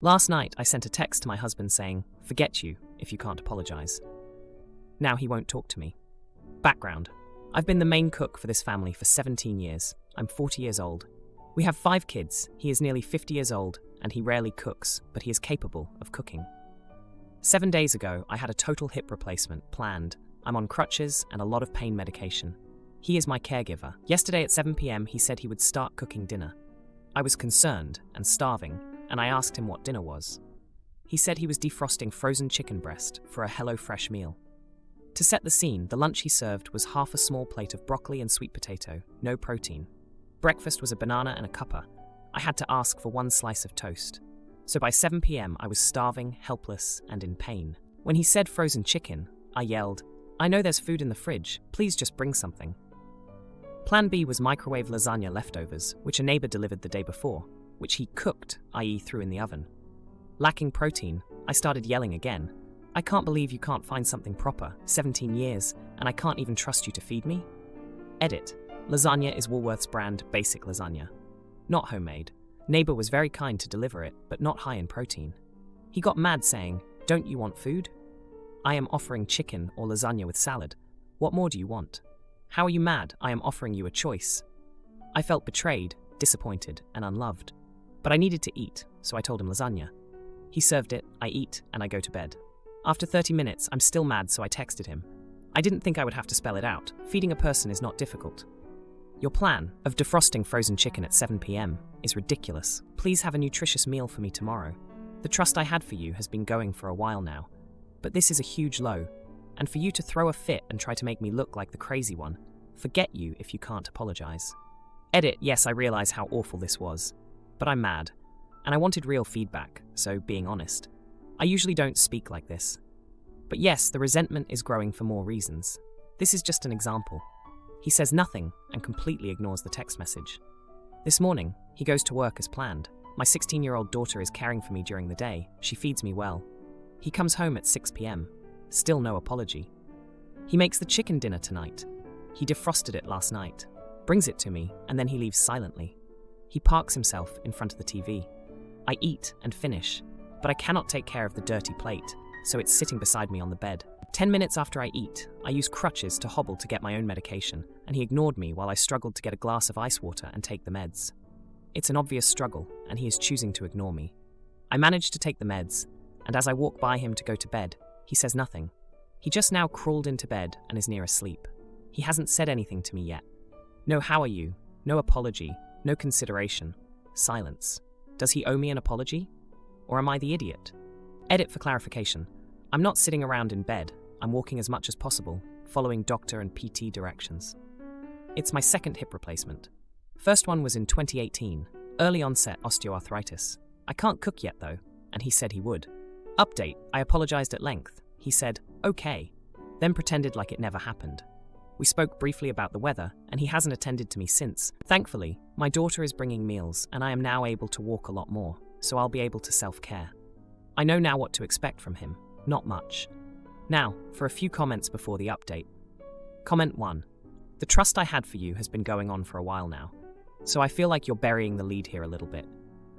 Last night, I sent a text to my husband saying, "Forget you if you can't apologize." Now he won't talk to me. Background. I've been the main cook for this family for 17 years. I'm 40 years old. We have 5 kids. He is nearly 50 years old, and he rarely cooks, but he is capable of cooking. 7 days ago, I had a total hip replacement planned. I'm on crutches and a lot of pain medication. He is my caregiver. Yesterday at 7 p.m, he said he would start cooking dinner. I was concerned and starving, and I asked him what dinner was. He said he was defrosting frozen chicken breast for a HelloFresh meal. To set the scene, the lunch he served was half a small plate of broccoli and sweet potato, no protein. Breakfast was a banana and a cuppa. I had to ask for 1 slice of toast. So by 7 p.m, I was starving, helpless, and in pain. When he said frozen chicken, I yelled, "I know there's food in the fridge, please just bring something." Plan B was microwave lasagna leftovers, which a neighbor delivered the day before, which he cooked, i.e. threw in the oven. Lacking protein, I started yelling again. "I can't believe you can't find something proper, 17 years, and I can't even trust you to feed me?" Edit. Lasagna is Woolworth's brand basic lasagna. Not homemade. Neighbor was very kind to deliver it, but not high in protein. He got mad saying, "Don't you want food? I am offering chicken or lasagna with salad. What more do you want? How are you mad? I am offering you a choice." I felt betrayed, disappointed, and unloved. But I needed to eat, so I told him lasagna. He served it, I eat, and I go to bed. After 30 minutes, I'm still mad, so I texted him. I didn't think I would have to spell it out. Feeding a person is not difficult. Your plan of defrosting frozen chicken at 7 p.m. is ridiculous. Please have a nutritious meal for me tomorrow. The trust I had for you has been going for a while now. But this is a huge low. And for you to throw a fit and try to make me look like the crazy one, forget you if you can't apologize. Edit. Yes, I realize how awful this was. But I'm mad. And I wanted real feedback, so being honest. I usually don't speak like this. But yes, the resentment is growing for more reasons. This is just an example. He says nothing and completely ignores the text message. This morning, he goes to work as planned. My 16-year-old daughter is caring for me during the day. She feeds me well. He comes home at 6 p.m. Still no apology. He makes the chicken dinner tonight. He defrosted it last night. Brings it to me, and then he leaves silently. He parks himself in front of the TV. I eat and finish, but I cannot take care of the dirty plate, so it's sitting beside me on the bed. 10 minutes after I eat, I use crutches to hobble to get my own medication, and he ignored me while I struggled to get a glass of ice water and take the meds. It's an obvious struggle, and he is choosing to ignore me. I manage to take the meds, and as I walk by him to go to bed, he says nothing. He just now crawled into bed and is near asleep. He hasn't said anything to me yet. No "how are you?" No apology, no consideration. Silence. Does he owe me an apology? Or am I the idiot? Edit for clarification. I'm not sitting around in bed. I'm walking as much as possible, following doctor and PT directions. It's my second hip replacement. First one was in 2018, early onset osteoarthritis. I can't cook yet though, and he said he would. Update, I apologized at length. He said, "Okay," then pretended like it never happened. We spoke briefly about the weather, and he hasn't attended to me since. Thankfully, my daughter is bringing meals, and I am now able to walk a lot more, so I'll be able to self-care. I know now what to expect from him. Not much. Now, for a few comments before the update. Comment 1. The trust I had for you has been going on for a while now, so I feel like you're burying the lead here a little bit.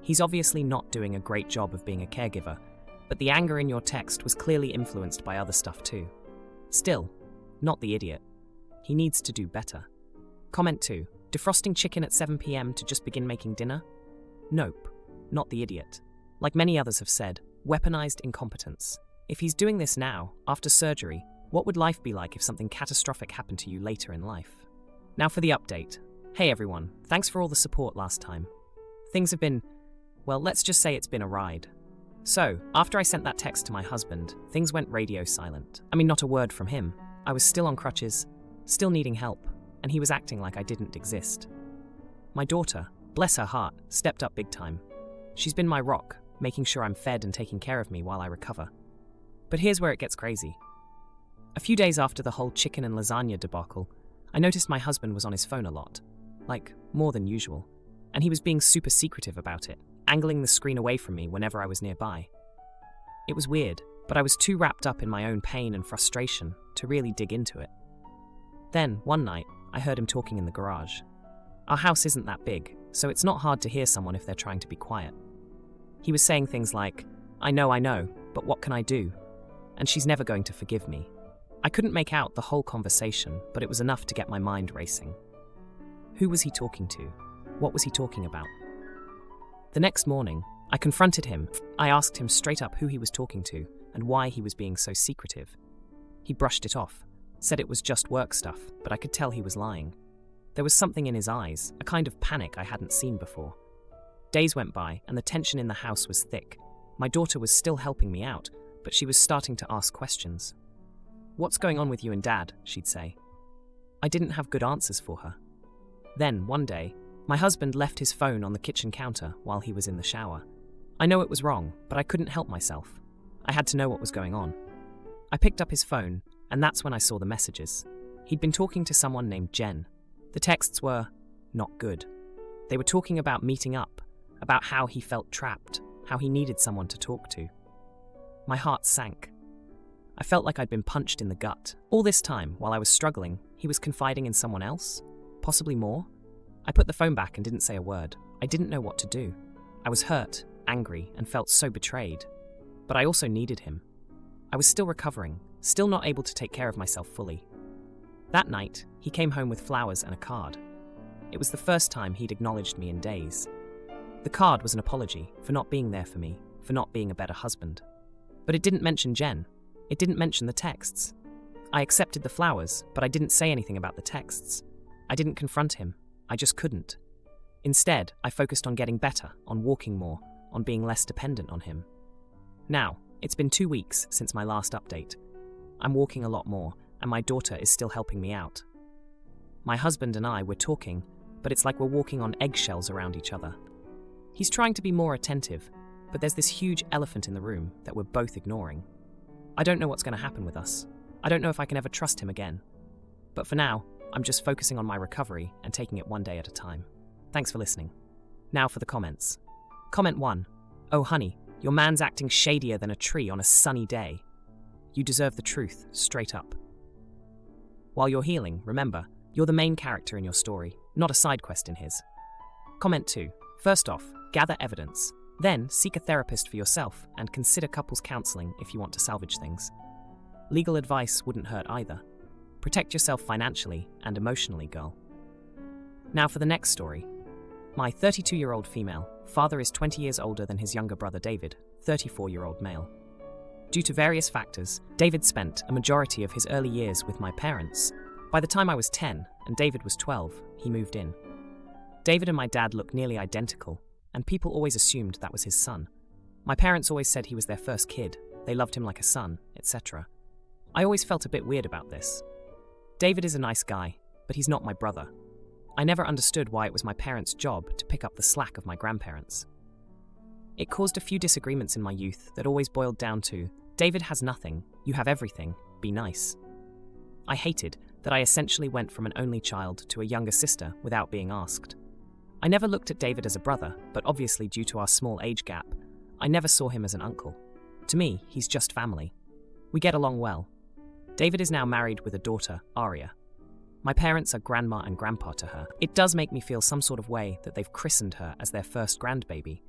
He's obviously not doing a great job of being a caregiver, but the anger in your text was clearly influenced by other stuff too. Still, not the idiot. He needs to do better. Comment 2. Defrosting chicken at 7 p.m. to just begin making dinner? Nope, not the idiot. Like many others have said, weaponized incompetence. If he's doing this now, after surgery, what would life be like if something catastrophic happened to you later in life? Now for the update. Hey everyone, thanks for all the support last time. Things have been, well, let's just say it's been a ride. So, after I sent that text to my husband, things went radio silent. I mean, not a word from him. I was still on crutches, still needing help, and he was acting like I didn't exist. My daughter, bless her heart, stepped up big time. She's been my rock, making sure I'm fed and taking care of me while I recover. But here's where it gets crazy. A few days after the whole chicken and lasagna debacle, I noticed my husband was on his phone a lot. Like, more than usual. And he was being super secretive about it, angling the screen away from me whenever I was nearby. It was weird, but I was too wrapped up in my own pain and frustration to really dig into it. Then, one night, I heard him talking in the garage. Our house isn't that big, so it's not hard to hear someone if they're trying to be quiet. He was saying things like, I know, but what can I do? And she's never going to forgive me. I couldn't make out the whole conversation, but it was enough to get my mind racing. Who was he talking to? What was he talking about? The next morning, I confronted him. I asked him straight up who he was talking to and why he was being so secretive. He brushed it off, said it was just work stuff, but I could tell he was lying. There was something in his eyes, a kind of panic I hadn't seen before. Days went by, and the tension in the house was thick. My daughter was still helping me out, but she was starting to ask questions. What's going on with you and Dad? She'd say. I didn't have good answers for her. Then, one day, my husband left his phone on the kitchen counter while he was in the shower. I know it was wrong, but I couldn't help myself. I had to know what was going on. I picked up his phone, and that's when I saw the messages. He'd been talking to someone named Jen. The texts were not good. They were talking about meeting up, about how he felt trapped, how he needed someone to talk to. My heart sank. I felt like I'd been punched in the gut. All this time, while I was struggling, he was confiding in someone else? Possibly more? I put the phone back and didn't say a word. I didn't know what to do. I was hurt, angry, and felt so betrayed. But I also needed him. I was still recovering, still not able to take care of myself fully. That night, he came home with flowers and a card. It was the first time he'd acknowledged me in days. The card was an apology for not being there for me, for not being a better husband. But it didn't mention Jen. It didn't mention the texts. I accepted the flowers, but I didn't say anything about the texts. I didn't confront him. I just couldn't. Instead, I focused on getting better, on walking more, on being less dependent on him. Now, it's been 2 weeks since my last update. I'm walking a lot more, and my daughter is still helping me out. My husband and I were talking, but it's like we're walking on eggshells around each other. He's trying to be more attentive, but there's this huge elephant in the room that we're both ignoring. I don't know what's going to happen with us. I don't know if I can ever trust him again. But for now, I'm just focusing on my recovery and taking it one day at a time. Thanks for listening. Now for the comments. Comment 1. Oh honey, your man's acting shadier than a tree on a sunny day. You deserve the truth, straight up. While you're healing, remember, you're the main character in your story, not a side quest in his. Comment 2. First off, gather evidence. Then, seek a therapist for yourself and consider couples counseling if you want to salvage things. Legal advice wouldn't hurt either. Protect yourself financially and emotionally, girl. Now for the next story. My 32-year-old female father is 20 years older than his younger brother David, 34-year-old male. Due to various factors, David spent a majority of his early years with my parents. By the time I was 10 and David was 12, he moved in. David and my dad look nearly identical, and people always assumed that was his son. My parents always said he was their first kid, they loved him like a son, etc. I always felt a bit weird about this. David is a nice guy, but he's not my brother. I never understood why it was my parents' job to pick up the slack of my grandparents. It caused a few disagreements in my youth that always boiled down to, David has nothing, you have everything, be nice. I hated that I essentially went from an only child to a younger sister without being asked. I never looked at David as a brother, but obviously due to our small age gap, I never saw him as an uncle. To me, he's just family. We get along well. David is now married with a daughter, Aria. My parents are grandma and grandpa to her. It does make me feel some sort of way that they've christened her as their first grandbaby.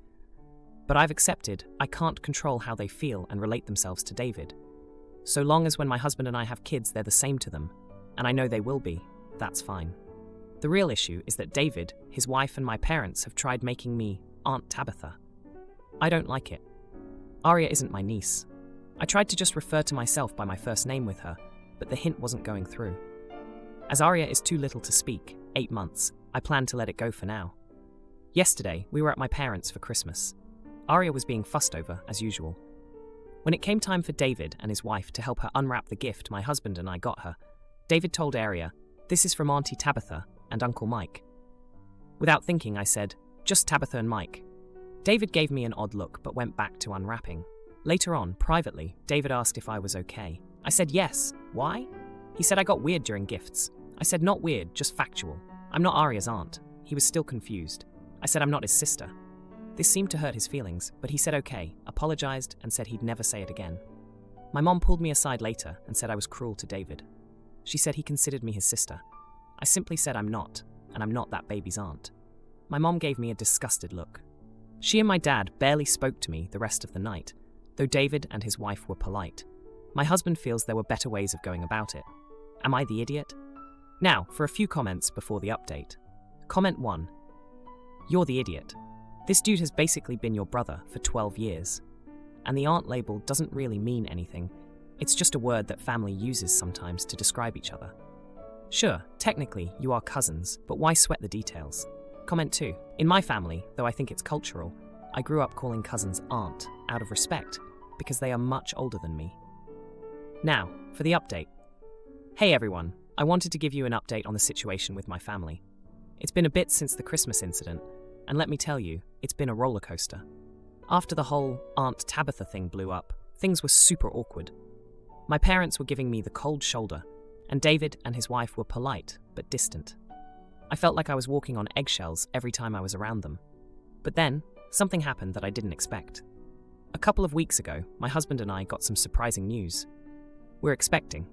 But I've accepted I can't control how they feel and relate themselves to David. So long as when my husband and I have kids they're the same to them, and I know they will be, that's fine. The real issue is that David, his wife and my parents have tried making me Aunt Tabitha. I don't like it. Aria isn't my niece. I tried to just refer to myself by my first name with her, but the hint wasn't going through. As Aria is too little to speak, 8 months, I plan to let it go for now. Yesterday, we were at my parents' for Christmas. Aria was being fussed over, as usual. When it came time for David and his wife to help her unwrap the gift my husband and I got her, David told Aria, "This is from Auntie Tabitha and Uncle Mike." Without thinking, I said, "Just Tabitha and Mike." David gave me an odd look but went back to unwrapping. Later on, privately, David asked if I was okay. I said yes. Why? He said I got weird during gifts. I said not weird, just factual. I'm not Aria's aunt. He was still confused. I said I'm not his sister. This seemed to hurt his feelings, but he said okay, apologized, and said he'd never say it again. My mom pulled me aside later and said I was cruel to David. She said he considered me his sister. I simply said I'm not, and I'm not that baby's aunt. My mom gave me a disgusted look. She and my dad barely spoke to me the rest of the night, though David and his wife were polite. My husband feels there were better ways of going about it. Am I the idiot? Now, for a few comments before the update. Comment 1. You're the idiot. This dude has basically been your brother for 12 years. And the aunt label doesn't really mean anything. It's just a word that family uses sometimes to describe each other. Sure, technically you are cousins, but why sweat the details? Comment 2. In my family, though I think it's cultural, I grew up calling cousins aunt out of respect because they are much older than me. Now, for the update. Hey everyone, I wanted to give you an update on the situation with my family. It's been a bit since the Christmas incident, and let me tell you, it's been a roller coaster. After the whole Aunt Tabitha thing blew up, things were super awkward. My parents were giving me the cold shoulder, and David and his wife were polite but distant. I felt like I was walking on eggshells every time I was around them. But then, something happened that I didn't expect. A couple of weeks ago, my husband and I got some surprising news. We're expecting.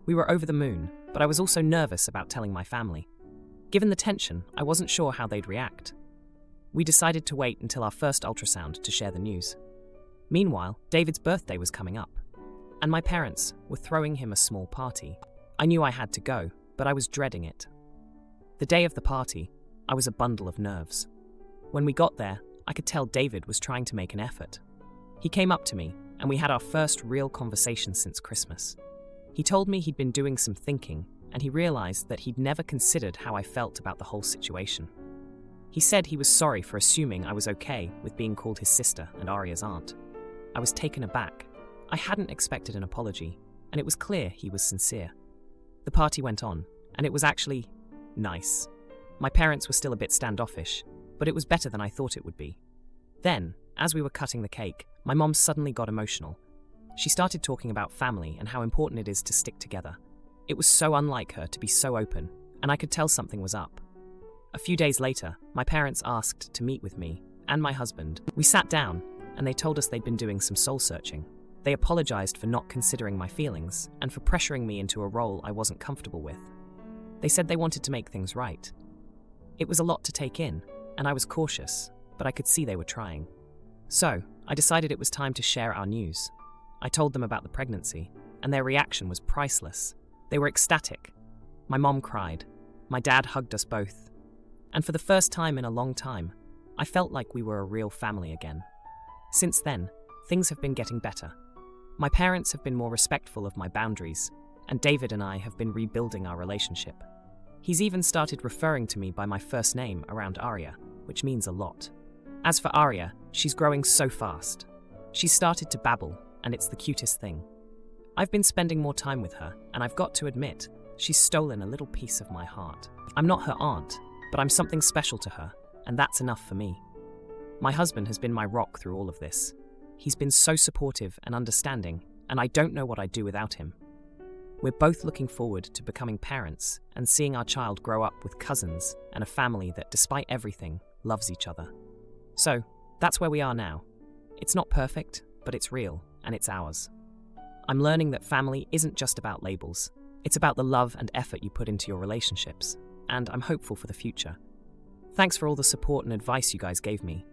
We were over the moon, but I was also nervous about telling my family. Given the tension, I wasn't sure how they'd react. We decided to wait until our first ultrasound to share the news. Meanwhile, David's birthday was coming up, and my parents were throwing him a small party. I knew I had to go, but I was dreading it. The day of the party, I was a bundle of nerves. When we got there, I could tell David was trying to make an effort. He came up to me, and we had our first real conversation since Christmas. He told me he'd been doing some thinking, and he realized that he'd never considered how I felt about the whole situation. He said he was sorry for assuming I was okay with being called his sister and Arya's aunt. I was taken aback. I hadn't expected an apology, and it was clear he was sincere. The party went on, and it was actually nice. My parents were still a bit standoffish, but it was better than I thought it would be. Then, as we were cutting the cake, my mom suddenly got emotional. She started talking about family and how important it is to stick together. It was so unlike her to be so open, and I could tell something was up. A few days later, my parents asked to meet with me and my husband. We sat down, and they told us they'd been doing some soul-searching. They apologized for not considering my feelings and for pressuring me into a role I wasn't comfortable with. They said they wanted to make things right. It was a lot to take in, and I was cautious, but I could see they were trying. So, I decided it was time to share our news. I told them about the pregnancy, and their reaction was priceless. They were ecstatic. My mom cried. My dad hugged us both. And for the first time in a long time, I felt like we were a real family again. Since then, things have been getting better. My parents have been more respectful of my boundaries, and David and I have been rebuilding our relationship. He's even started referring to me by my first name around Arya, which means a lot. As for Arya, she's growing so fast. She's started to babble, and it's the cutest thing. I've been spending more time with her, and I've got to admit, she's stolen a little piece of my heart. I'm not her aunt, but I'm something special to her, and that's enough for me. My husband has been my rock through all of this. He's been so supportive and understanding, and I don't know what I'd do without him. We're both looking forward to becoming parents and seeing our child grow up with cousins and a family that, despite everything, loves each other. So, that's where we are now. It's not perfect, but it's real, and it's ours. I'm learning that family isn't just about labels. It's about the love and effort you put into your relationships, and I'm hopeful for the future. Thanks for all the support and advice you guys gave me.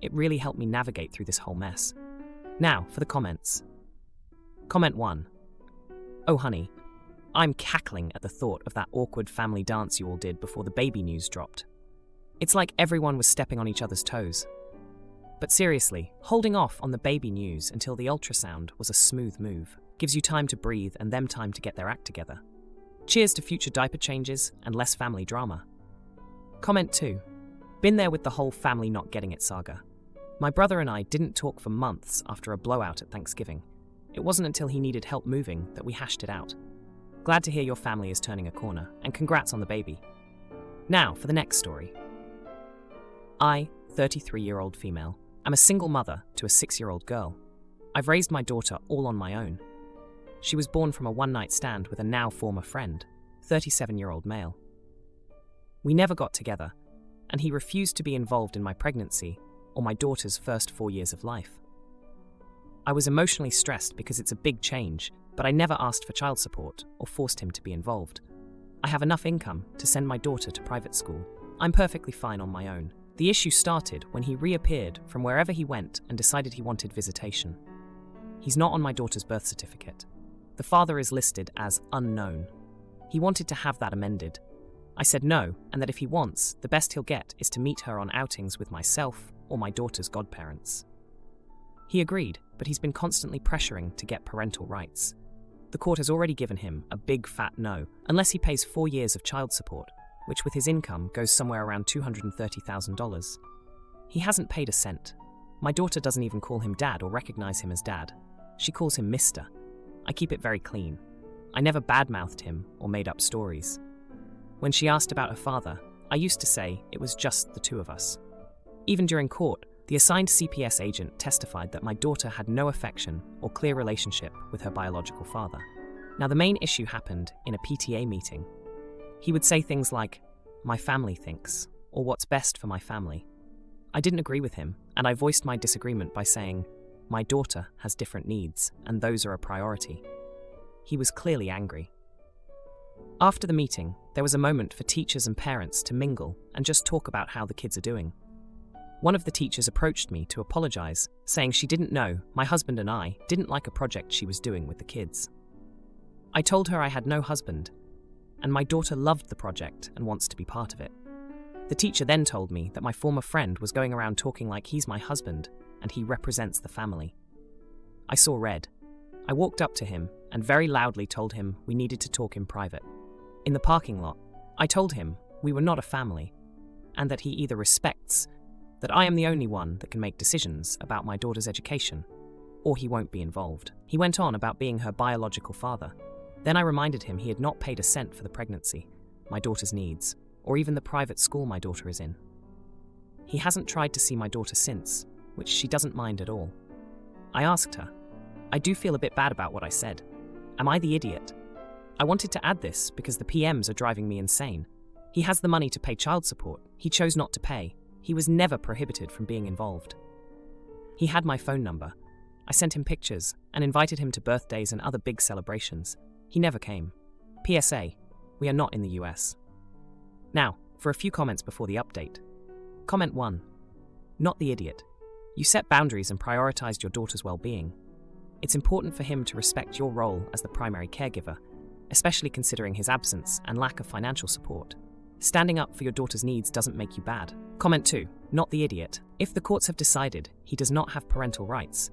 It really helped me navigate through this whole mess. Now, for the comments. Comment 1. Oh honey, I'm cackling at the thought of that awkward family dance you all did before the baby news dropped. It's like everyone was stepping on each other's toes. But seriously, holding off on the baby news until the ultrasound was a smooth move. Gives you time to breathe and them time to get their act together. Cheers to future diaper changes and less family drama. Comment 2. Been there with the whole family not getting it saga. My brother and I didn't talk for months after a blowout at Thanksgiving. It wasn't until he needed help moving that we hashed it out. Glad to hear your family is turning a corner, and congrats on the baby. Now for the next story. I, 33-year-old female, am a single mother to a 6-year-old girl. I've raised my daughter all on my own. She was born from a one-night stand with a now former friend, 37-year-old male. We never got together, and he refused to be involved in my pregnancy or my daughter's first 4 years of life. I was emotionally stressed because it's a big change, but I never asked for child support or forced him to be involved. I have enough income to send my daughter to private school. I'm perfectly fine on my own. The issue started when he reappeared from wherever he went and decided he wanted visitation. He's not on my daughter's birth certificate. The father is listed as unknown. He wanted to have that amended. I said no, and that if he wants, the best he'll get is to meet her on outings with myself or my daughter's godparents. He agreed, but he's been constantly pressuring to get parental rights. The court has already given him a big fat no, unless he pays 4 years of child support, which with his income goes somewhere around $230,000. He hasn't paid a cent. My daughter doesn't even call him dad or recognize him as dad. She calls him Mr. I keep it very clean. I never badmouthed him or made up stories. When she asked about her father, I used to say it was just the two of us. Even during court, the assigned CPS agent testified that my daughter had no affection or clear relationship with her biological father. Now, the main issue happened in a PTA meeting. He would say things like, "My family thinks," or "What's best for my family." I didn't agree with him, and I voiced my disagreement by saying, "My daughter has different needs, and those are a priority." He was clearly angry. After the meeting, there was a moment for teachers and parents to mingle and just talk about how the kids are doing. One of the teachers approached me to apologize, saying she didn't know my husband and I didn't like a project she was doing with the kids. I told her I had no husband, and my daughter loved the project and wants to be part of it. The teacher then told me that my former friend was going around talking like he's my husband and he represents the family. I saw red. I walked up to him and very loudly told him we needed to talk in private. In the parking lot, I told him we were not a family and that he either respects that I am the only one that can make decisions about my daughter's education, or he won't be involved. He went on about being her biological father. Then I reminded him he had not paid a cent for the pregnancy, my daughter's needs, or even the private school my daughter is in. He hasn't tried to see my daughter since, which she doesn't mind at all. I asked her, I do feel a bit bad about what I said. Am I the idiot? I wanted to add this because the PMs are driving me insane. He has the money to pay child support. He chose not to pay. He was never prohibited from being involved. He had my phone number. I sent him pictures and invited him to birthdays and other big celebrations. He never came. PSA, we are not in the US. Now, for a few comments before the update. Comment 1. Not the idiot. You set boundaries and prioritized your daughter's well-being. It's important for him to respect your role as the primary caregiver, especially considering his absence and lack of financial support. Standing up for your daughter's needs doesn't make you bad. Comment 2. Not the idiot. If the courts have decided he does not have parental rights,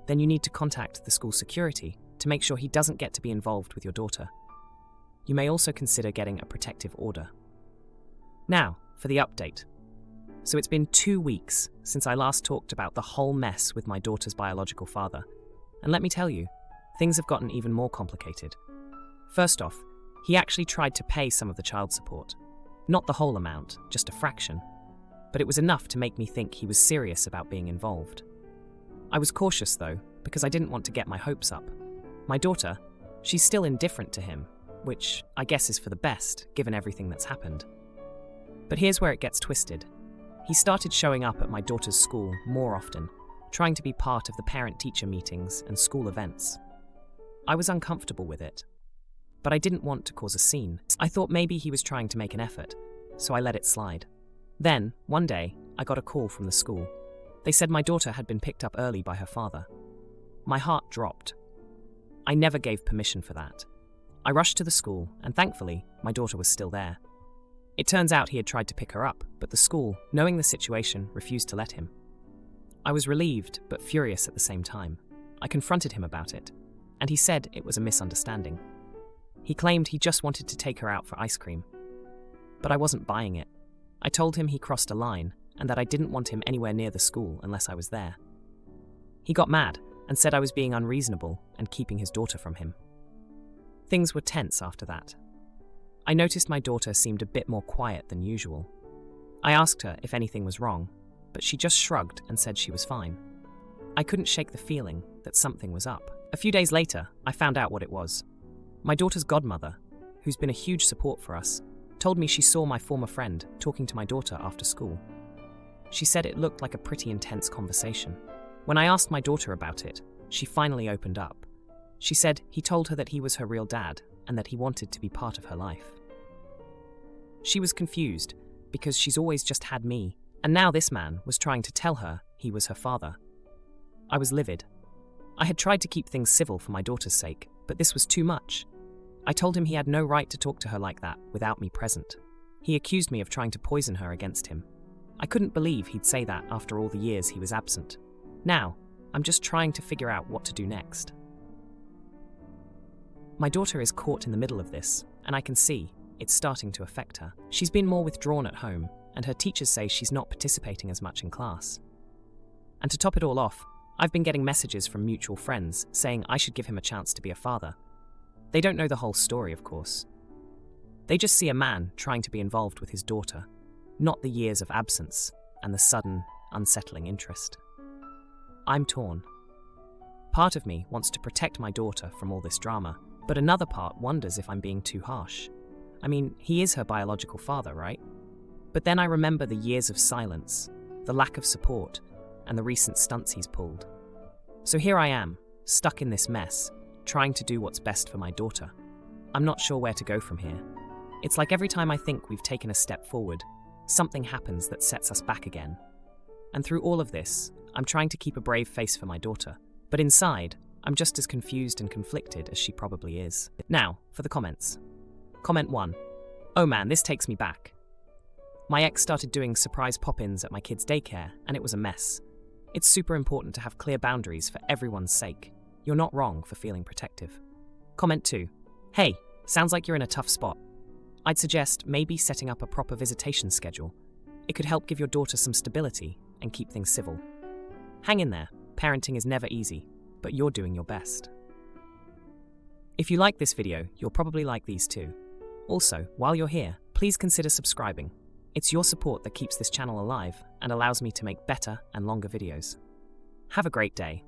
then you need to contact the school security to make sure he doesn't get to be involved with your daughter. You may also consider getting a protective order. Now, for the update. So it's been 2 weeks since I last talked about the whole mess with my daughter's biological father. And let me tell you, things have gotten even more complicated. First off, he actually tried to pay some of the child support. Not the whole amount, just a fraction. But it was enough to make me think he was serious about being involved. I was cautious though, because I didn't want to get my hopes up. My daughter, she's still indifferent to him, which I guess is for the best, given everything that's happened. But here's where it gets twisted. He started showing up at my daughter's school more often, trying to be part of the parent-teacher meetings and school events. I was uncomfortable with it, but I didn't want to cause a scene. I thought maybe he was trying to make an effort, so I let it slide. Then, one day, I got a call from the school. They said my daughter had been picked up early by her father. My heart dropped. I never gave permission for that. I rushed to the school, and thankfully, my daughter was still there. It turns out he had tried to pick her up, but the school, knowing the situation, refused to let him. I was relieved, but furious at the same time. I confronted him about it, and he said it was a misunderstanding. He claimed he just wanted to take her out for ice cream. But I wasn't buying it. I told him he crossed a line, and that I didn't want him anywhere near the school unless I was there. He got mad and said I was being unreasonable and keeping his daughter from him. Things were tense after that. I noticed my daughter seemed a bit more quiet than usual. I asked her if anything was wrong, but she just shrugged and said she was fine. I couldn't shake the feeling that something was up. A few days later, I found out what it was. My daughter's godmother, who's been a huge support for us, told me she saw my former friend talking to my daughter after school. She said it looked like a pretty intense conversation. When I asked my daughter about it, she finally opened up. She said he told her that he was her real dad and that he wanted to be part of her life. She was confused because she's always just had me And now this man was trying to tell her he was her father. I was livid. I had tried to keep things civil for my daughter's sake, but this was too much. I told him he had no right to talk to her like that without me present. He accused me of trying to poison her against him. I couldn't believe he'd say that after all the years he was absent. Now, I'm just trying to figure out what to do next. My daughter is caught in the middle of this, and I can see it's starting to affect her. She's been more withdrawn at home, and her teachers say she's not participating as much in class. And to top it all off, I've been getting messages from mutual friends saying I should give him a chance to be a father. They don't know the whole story, of course. They just see a man trying to be involved with his daughter, not the years of absence and the sudden, unsettling interest. I'm torn. Part of me wants to protect my daughter from all this drama, but another part wonders if I'm being too harsh. I mean, he is her biological father, right? But then I remember the years of silence, the lack of support, and the recent stunts he's pulled. So here I am, stuck in this mess, trying to do what's best for my daughter. I'm not sure where to go from here. It's like every time I think we've taken a step forward, something happens that sets us back again. And through all of this, I'm trying to keep a brave face for my daughter, but inside, I'm just as confused and conflicted as she probably is. Now, for the comments. Comment 1. Oh man, this takes me back. My ex started doing surprise pop-ins at my kids' daycare, and it was a mess. It's super important to have clear boundaries for everyone's sake. You're not wrong for feeling protective. Comment 2. Hey, sounds like you're in a tough spot. I'd suggest maybe setting up a proper visitation schedule. It could help give your daughter some stability and keep things civil. Hang in there, parenting is never easy, but you're doing your best. If you like this video, you'll probably like these too. Also, while you're here, please consider subscribing. It's your support that keeps this channel alive and allows me to make better and longer videos. Have a great day.